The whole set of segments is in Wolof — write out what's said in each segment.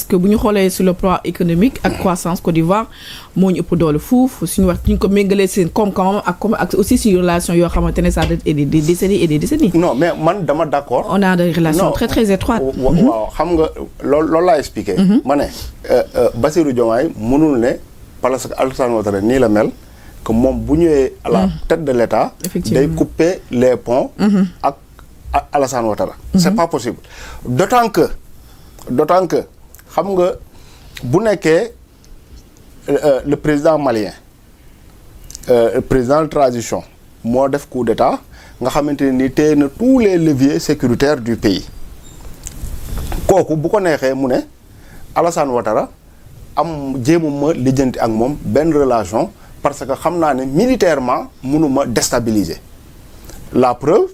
que bu ñu xoolee sur le plan économique ak croissance Côte d'Ivoire moo ñu ëpp doole fuuf suñu wax ñu ko méngalee seen koom-koomam ak aussi si relation yoo xamante ne ça date des décennies et des décennies. non mais man dama d'accord. on a des relations très très étroites. waaw xam nga loolu laa expliqué. ma ne Bassirou Diomaye mënul ne parce que Alassane Ouattara nii la mel que moom bu ñëwee à la tête de l'État day couper les ponts ak Alassane Ouattara. c'est pas possible d'autant que xam nga bu nekkee le président malien président de transition moo def coup d'état nga xamante ne ni téye na tous les leviers sécuritaires du pays kooku bu ko neexee mu ne Alassane Ouattara am jéemuma lijjanti ak moom benn relation parce que xam naa ne militairement mënuma déstabiliser la preuve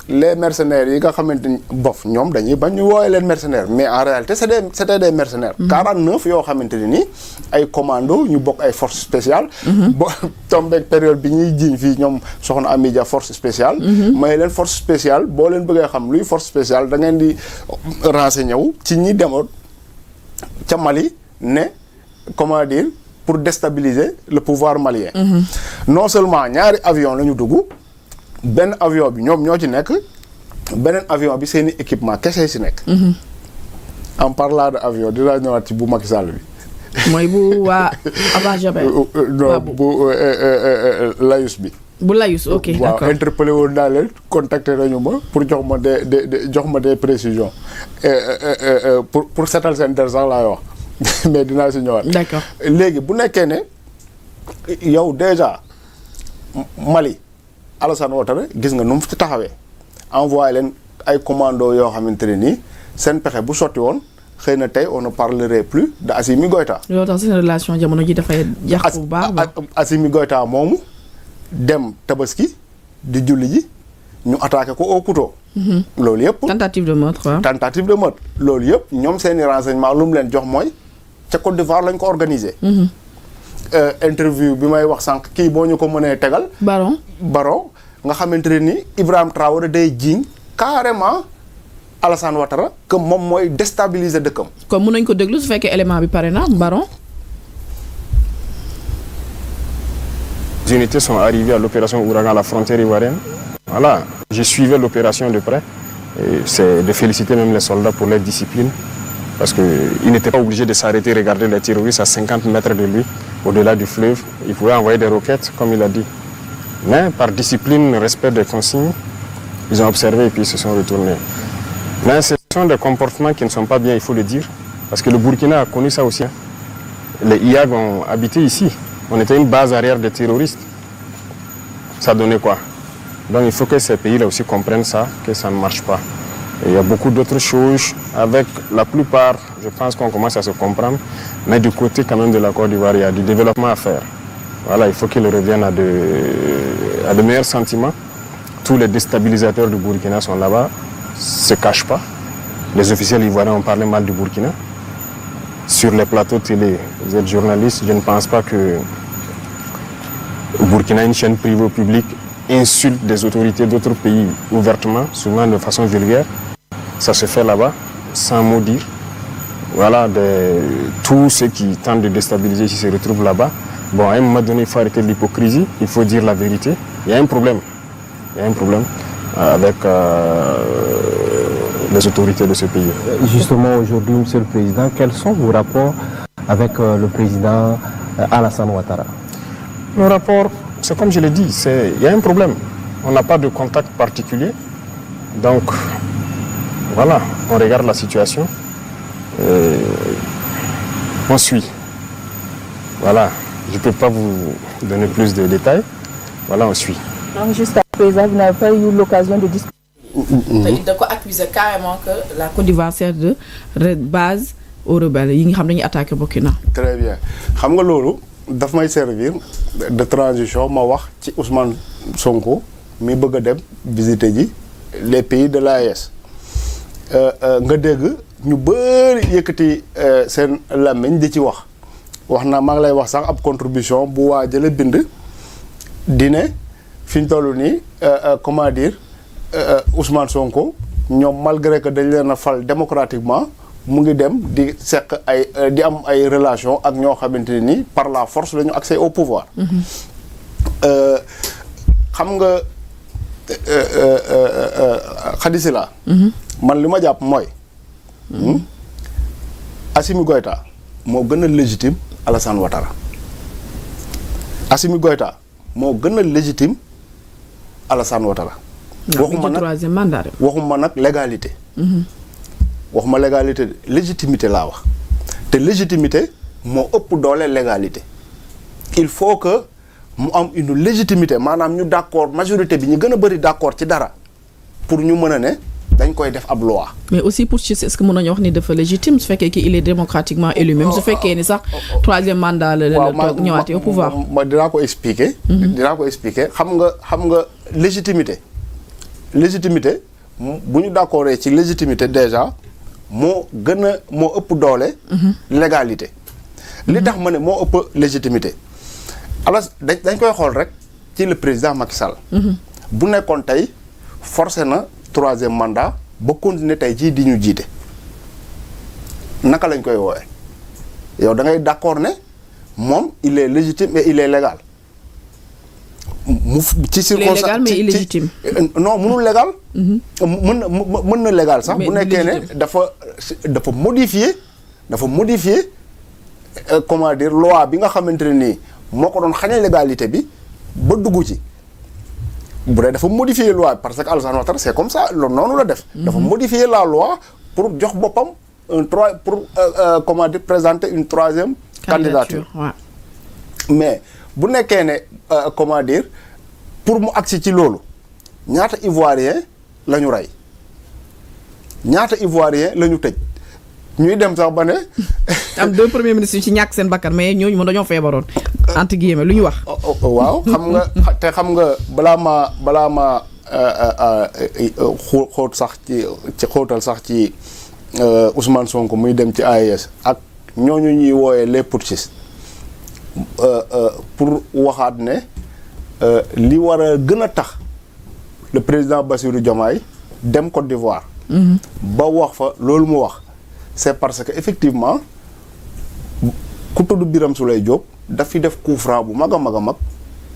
les mercenaires yi nga xamante ni bof ñoom dañuy bañ ñu woowee leen mercenaires mais en réalité c'était des mercenaires 49 yoo xamante ne ni ay commando ñu bokk ay forces spéciales bo tombeeg période bi ñuy jiiñ fii ñoom soxna Amidia force spéciale may leen force spéciale boo leen bëggee xam luy force spéciale da ngeen di renseigner wu ci ñi demoon ca Mali ne comment dire pour déstabiliser le pouvoir malien non seulement ñaari avion la ñu dugg benn avion bi ñoom ñoo ci nekk beneen avion bi seeni équipement kese si nekk en parlant de avion dinaa ñëwaat ci bu Macky Sall bi mooy bu waa Aba Jaber non bu Layus bi bu Layus ok d'accord waaw interpellé woon naa leen contacté nañu ma pour jox ma des précisions pour setal seen der sax laay wax mais dinaa si ñëwaat d'accord léegi bu nekkee ne yow déjà Mali Alassane Ouattara gis nga nu mu ci taxawee envoyé leen ay commando yoo xamante ne nii seen pexe bu sotti woon xëy na tey on ne parlerait plus de Assimi Goïta. loolu tax seen relation jamono ji dafay yàqu bu baax Assimi Goïta moomu dem Tabaski di julli ji ñu attaqué ko au couteau. loolu yëpp tentative de meurtre loolu yëpp ñoom seeni renseignement lu mu leen jox mooy ca Côte d'Ivoire lañ ko organisé. Interview bi may wax sànq kii boo ñu ko mënee tegal. Baron nga xamante ne ni Ibrahima Traoré day jiiñ carrément Alassane Ouattara que moom mooy déstabiliser dëkkam. kon mën nañ ko déglu su fekkee élément bi pare na Baron. Les unités sont arrivées à l'opération Ouragan à la frontière ivoirienne. Voilà, je suivais l'opération de près. Et c'est de féliciter même les soldats pour leur discipline. Parce qu'ils n'étaient pas obligés de s'arrêter, regarder les terroristes à 50 mètres de lui, au-delà du fleuve. Ils pouvaient envoyer des roquettes, comme il a dit. Mais par discipline, respect des consignes, ils ont observé et puis ils se sont retournés. Mais ce sont des comportements qui ne sont pas bien, il faut le dire. Parce que le Burkina a connu ça aussi. Les IAG ont habité ici. On était une base arrière des terroristes. Ça donnait quoi? Donc il faut que ces pays-là aussi comprennent ça, que ça ne marche pas. Et il y a beaucoup d'autres choses. Avec la plupart, je pense qu'on commence à se comprendre. Mais du côté quand même de la Côte d'Ivoire, il y a du développement à faire. Voilà, il faut qu'ils reviennent à de meilleurs sentiments. Tous les déstabilisateurs du Burkina sont là-bas, ne se cachent pas. Les officiels ivoiriens ont parlé mal du Burkina. Sur les plateaux télé, vous êtes journaliste, je ne pense pas que au Burkina, une chaîne privée ou publique insulte des autorités d'autres pays ouvertement, souvent de façon vulgaire. Ça se fait là-bas, sans mot dire. Voilà, tous ceux qui tentent de déstabiliser ici se retrouvent là-bas. Bon, à un moment donné, il faut arrêter l'hypocrisie, il faut dire la vérité. Il y a un problème. Il y a un problème avec les autorités de ce pays. Justement, aujourd'hui, Monsieur le Président, quels sont vos rapports avec le président Alassane Ouattara? Le rapport, c'est comme je l'ai dit, il y a un problème. On n'a pas de contact particulier. Donc, voilà, on regarde la situation. On suit. Voilà, je ne peux pas vous donner plus de détails. Voilà, on suit. Donc, juste à présent, vous n'avez pas eu l'occasion de discuter. Da ko accuser carrément que la Côte d'Ivoire sert de base aux rebelles yi nga xam dañuy attaquer Burkina. Très bien xam nga loolu daf may servir de transition ma wax ci Ousmane Sonko mi bëgg a dem visiter ji les pays de l'AES nga dégg ñu bëri yëkkati seen làmmiñ di ci wax naa maa ngi lay wax sax ab contribution bu waa jële bind di ne fi ñu toll nii comment dire Ousmane Sonko ñoom malgré que dañ leen a fal démocratiquement mu ngi dem di seq di am ay relation ak ñoo xamante ne ni par la force la ñu accès au pouvoir. xam nga xadisi la man li ma jàpp mooy Assimi Goïta moo gën a légitime Alassane Ouattara. Assimi Goïta moo gën a légitime Alassane Ouattara. waxuma nag légalité. waxuma légalité légitimité laa wax te légitimité moo ëpp doole légalité. il faut que mu am une légitimité maanaam ñu d'accord majorité bi ñu gën a bëri d'accord ci dara pour ñu mën a ne dañ koy def ab loi. mais aussi pour ci est-ce que mën nañu wax ni dafa légitime su fekkee ki il est démocratiquement élu même su fekkee ni sax troisième mandat la toog ñëwaatee au pouvoir. ma dinaa ko expliquer. dinaa ko expliquer xam nga légitimité bu ñu d'accordee ci légitimité déjà moo ëpp doole. légalité. li tax ma ne moo ëpp légitimité. alors dañ koy xool rek ci le président Macky Sall. bu nekkoon tey forcé na troisième mandat ba continuer tey jii di ñu jiite naka lañ koy woowee yow da ngay d'accord ne moom il est légitime et il est légal. ci circonstance légal mais illégitime. non mënul légal. mën na légal sax. bu nekkee ne dafa modifier comment dire loi bi nga xamante ne nii moo ko doon xañee légalité bi ba dugg ci. bu dee dafa modifier loi parce que Alassane Ouattara c'est comme ça loolu noonu la def. dafa modifier la loi pour jox boppam comment dire présenter une troisième candidature. Ouais. mais bu nekkee ne comment dire pour mu agsi ci loolu ñaata Ivoirien la ñu rey ñaata Ivoirien la ñu tëj ñuy dem sax ba ne. am 2 premiers ministres yu ci ñàkk seen bakkan mais ñooñu moom dañoo feebaroon. entre guillemets lu ñu wax. waaw xam nga balaa ma xóot sax ci xóotal sax ci Ousmane Sonko muy dem ci AES ak ñooñu ñuy wooyee les putschistes pour waxaat ne li war a gën a tax le président Bassirou Diomaye dem Côte d'Ivoire. ba wax fa loolu mu wax c'est parce que effectivement ku tudd Birame Souleye Diop daf fi def coup franc bu mag a mag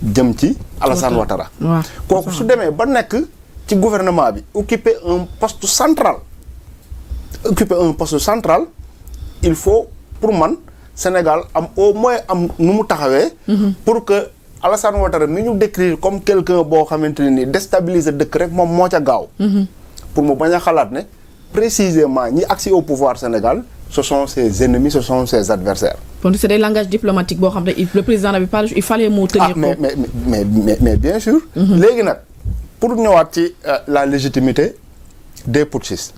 jëm ci Alassane Ouattara. kooku su demee ba nekk ci gouvernement bi occuper un poste central il faut pour man Sénégal am au moins am nu mu taxawee. pour que Alassane Ouattara mi ñu décrire comme quelqu'un boo xamante ne ni déstabiliser dëkk rek moom moo ca gaaw. pour mu bañ a xalaat ne précisément ñi accès au pouvoir Sénégal ce sont ses ennemis, ce sont ses adversaires. Donc c'est des langages diplomatiques boo xam ne le président n'avait pas il fallait mu tenir compte. mais bien sûr. léegi nag pour ñëwaat ci la légitimité des putschistes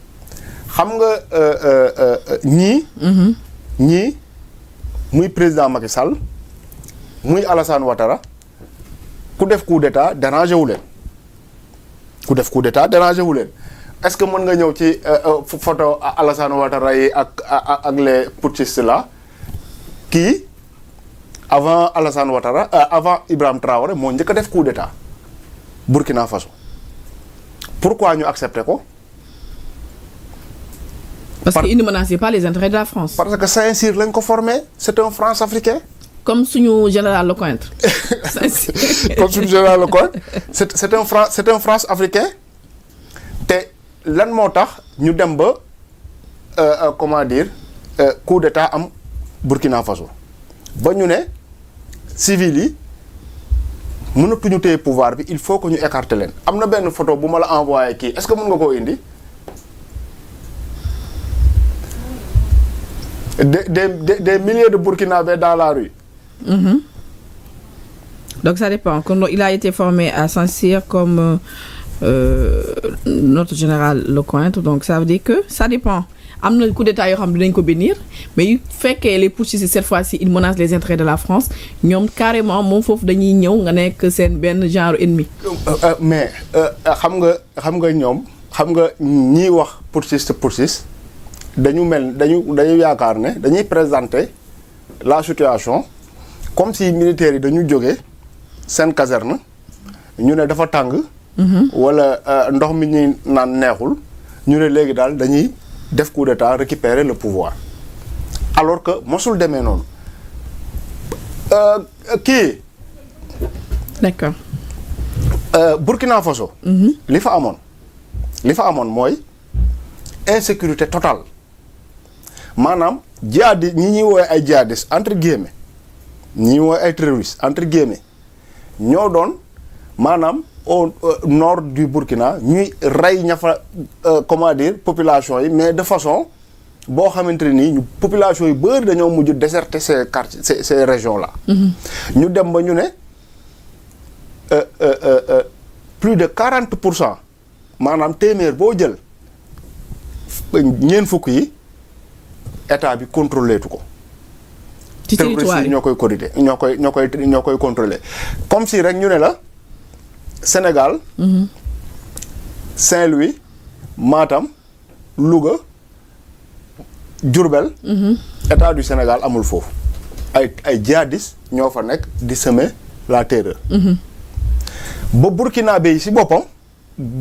xam nga ñii muy président Macky Sall muy Alassane Ouattara ku def coup d'état dérangé wu leen est-ce que mën nga ñëw ci photo Alassane Ouattara yi ak les putschistes là kii avant Alassane Ouattara avant Ibrahima Traoré moo njëkk a def coup d'état Burkina Faso pourquoi ñu accepté ko. parce que il ne menaçait pas les intérêts de la France. parce que Saint-Cyr lañ ko formé c'est un France africain. comme suñu général Lecointre. comme suñu général Lecointre c'est un France africain te lan moo tax ñu dem ba comment dire coup d'état am Burkina Faso ba ñu ne civil yi mënatuñu téye pouvoir bi il faut que ñu écarter leen am na benn photo bu ma la envoyé kii est-ce que mën nga koo indi des milliers de Burkinabés dans la rue. Donc ça dépend. Quand il a été formé à Saint-Cyr comme notre général Lecointre, donc ça veut dire que ça dépend. am na coup d'état yoo xam ne dinañ ko bénir mais yu fekkee les putschistes cette fois-ci ils menacent les intérêts de la France ñoom carrément moom foofu dañuy ñëw nga nekk seen benn genre ennemi. mais xam nga ñoom xam nga ñiy wax putschiste dañu yaakaar ne dañuy présenter la situation comme si militaires yi dañu jógee seen caserne ñu ne dafa tàng. wala ndox mi ñuy naan neexul ñu ne léegi daal dañuy def coup d'état récupérer le pouvoir alors que mosul demee noonu kii. D'accord. Burkina Faso. li fa amoon mooy insécurité totale maanaam ñi ñuy woowee ay djihadistes entre guillemets ñi ñuy woowee ay terroristes entre guillemets ñoo doon maanaam au nord du Burkina ñuy rey ña fa comment dire population yi mais de façon boo xamante ne nii population yi bëri dañoo mujj déserter ces quartiers ces régions là. ñu dem ba ñu ne plus de 40% maanaam téeméer boo jël ñeent fukk yi état bi contrôlé tu ko. ci territoire yi ñoo koy corriger ñoo koy contrôler comme si rek ñu ne la Sénégal. Saint-Louis Matam Louga Diourbel. état du Sénégal amul foofu ay djihadistes ñoo fa nekk di semer la terreur. ba Burkinabé yi ci boppam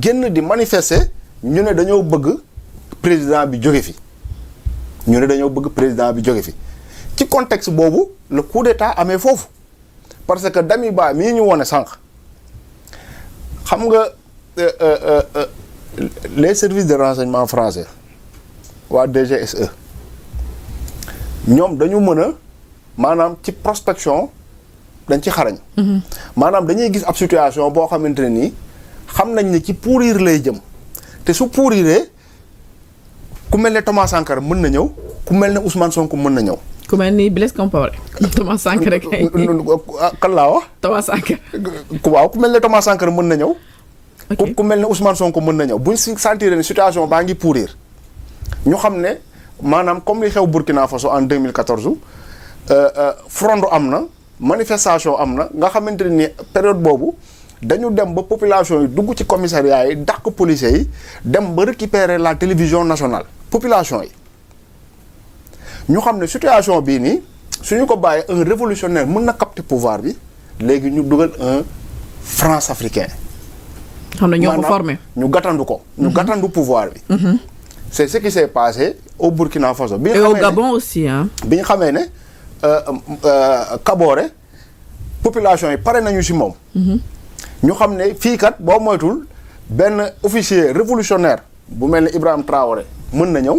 génn di manifester ñu ne dañoo bëgg président bi jóge fi ci contexte boobu le coup d'état amee foofu parce que Damiba mii ñu wone sànq xam nga les services de renseignement français waa DGSE ñoom dañu mën a maanaam ci prospection dañ ci xarañ. maanaam dañuy gis ab situation boo xamante ne nii xam nañ ne ci pourrir lay jëm te su pourriree ku mel ne Thomas Sankara mën na ñëw ku mel ne Ousmane Sonko mën na ñëw. ku mel ni Blaise Compaoré. Thomas Sankara kay. kan laa wax. Thomas Sankara. waaw ku mel ne Thomas Sankara mën na ñëw. ok ku mel ne Ousmane Sonko mën na ñëw buñ si sentir ne situation baa ngi pourrir ñu xam ne maanaam comme li xew Burkina Faso en 2014 fronde am na. manifestation am na nga xamante ne ni période boobu dañu dem ba population yi dugg ci commissariat yi dàq policiers yi dem ba récupérer la télévision nationale population yi ñu xam ne situation bii nii suñu ko bàyyee un révolutionnaire mën na capter pouvoir bi léegi ñu dugal un France africain. xam ne ñoo ko formé ñu gàttandu ko. ñu gàttandu pouvoir bi. c'est ce qui s'est passé au Burkina Faso. et au Gabon aussi hein. bi ñu xamee ne. Kaboré population yi pare nañu ci moom. ñu xam ne fii kat boo moytul benn officier révolutionnaire bu mel ne Ibrahima Traoré mën na ñëw.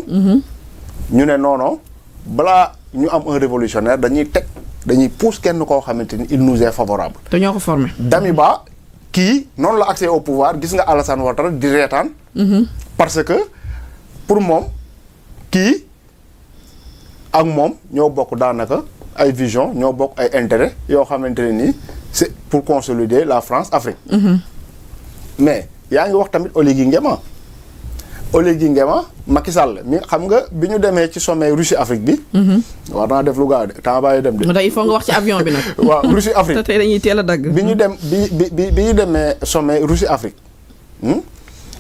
ñu ne non balaa ñu am un révolutionnaire dañuy pousse kenn koo xamante ni il nous est favorable. te ñoo ko formé. Damiba kii noonu la accès au pouvoir gis nga Alassane Ouattara di reetaan. parce que pour moom kii ak moom ñoo bokk daanaka. ay vision ñoo bokk ay intérêt yoo xamante ne nii c'est pour consolider la France Afrique. mais yaa ngi wax tamit Oligui Nguema Macky Sall mi xam nga bi ñu demee ci sommet Russie Afrique bi. war naa def lu gaaw de temps bàyyi dem de. moo tax il faut nga wax ci avion bi nag. waaw Russie Afrique te tey dañuy teel a dagg. bi ñu demee sommet Russie Afrique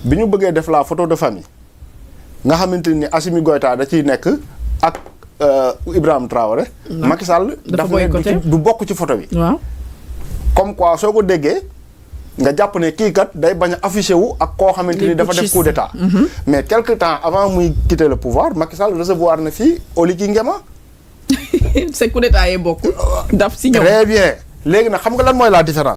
bi ñu bëggee def la photo de famille nga xamante ni Assimi Goïta da ciy nekk ak. Ibrahima Traoré. Macky Sall dafa ne du bokk ci photo bi. waaw comme quoi soo ko déggee nga jàpp ne kii kat day bañ a affiché wu ak koo xamante ni dafa def coup d'état. mais quelque temps avant muy quitter le pouvoir Macky Sall recevoir na fii Oligui Nguema. c'est coup d'état yi bokk. daf si ñëw très bien léegi nag xam nga lan mooy la différence.